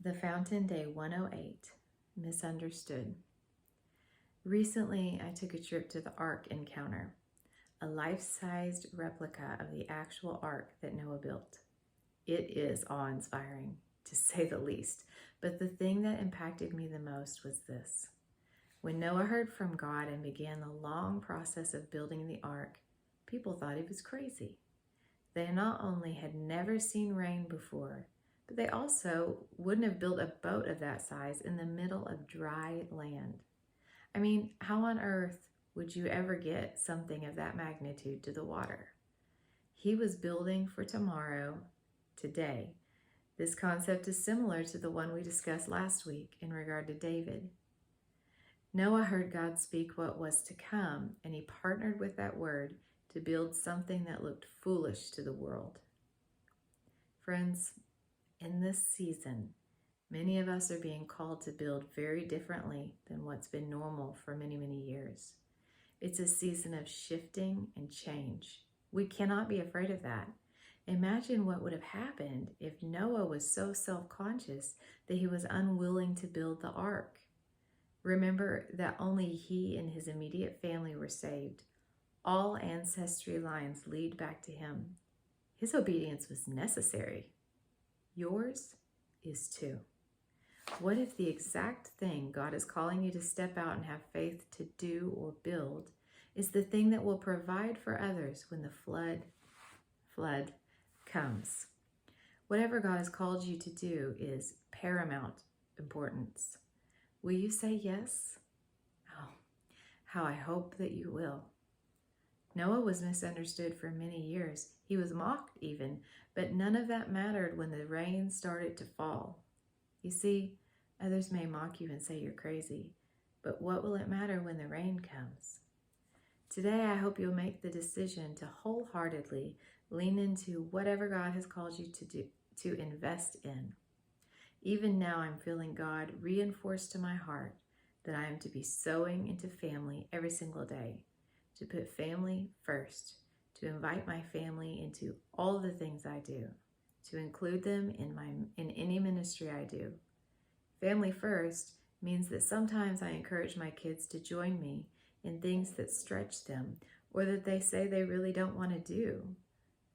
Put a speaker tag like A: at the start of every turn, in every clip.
A: The Fountain, Day 108, Misunderstood. Recently, I took a trip to the Ark Encounter, a life-sized replica of the actual Ark that Noah built. It is awe-inspiring, to say the least, but the thing that impacted me the most was this. When Noah heard from God and began the long process of building the Ark, people thought he was crazy. They not only had never seen rain before, but they also wouldn't have built a boat of that size in the middle of dry land. I mean, how on earth would you ever get something of that magnitude to the water? He was building for tomorrow, today. This concept is similar to the one we discussed last week in regard to David. Noah heard God speak what was to come, and he partnered with that word to build something that looked foolish to the world. Friends, in this season, many of us are being called to build very differently than what's been normal for many, many years. It's a season of shifting and change. We cannot be afraid of that. Imagine what would have happened if Noah was so self-conscious that he was unwilling to build the ark. Remember that only he and his immediate family were saved. All ancestry lines lead back to him. His obedience was necessary. Yours is too. What if the exact thing God is calling you to step out and have faith to do or build is the thing that will provide for others when the flood comes? Whatever God has called you to do is paramount importance. Will you say yes? Oh, how I hope that you will. Noah was misunderstood for many years. He was mocked even, but none of that mattered when the rain started to fall. You see, others may mock you and say you're crazy, but what will it matter when the rain comes? Today, I hope you'll make the decision to wholeheartedly lean into whatever God has called you to invest in. Even now, I'm feeling God reinforce to my heart that I am to be sowing into family every single day, to put family first, to invite my family into all the things I do, to include them in any ministry I do. Family first means that sometimes I encourage my kids to join me in things that stretch them or that they say they really don't want to do.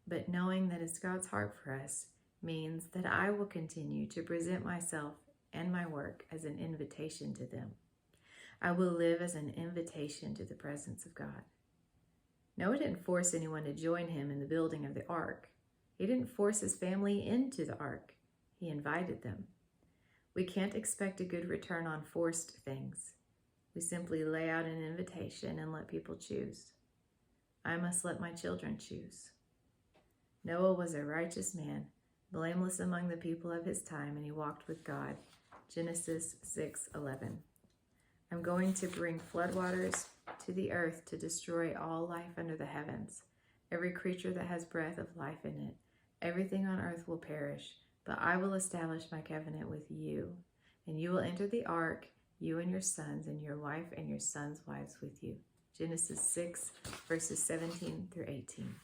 A: But knowing that it's God's heart for us means that I will continue to present myself and my work as an invitation to them. I will live as an invitation to the presence of God. Noah didn't force anyone to join him in the building of the ark. He didn't force his family into the ark. He invited them. We can't expect a good return on forced things. We simply lay out an invitation and let people choose. I must let my children choose. Noah was a righteous man, blameless among the people of his time, and he walked with God. Genesis 6:11. I'm going to bring floodwaters to the earth to destroy all life under the heavens, every creature that has breath of life in it. Everything on earth will perish, but I will establish my covenant with you, and you will enter the ark, you and your sons, and your wife and your sons' wives with you. Genesis 6, verses 17 through 18.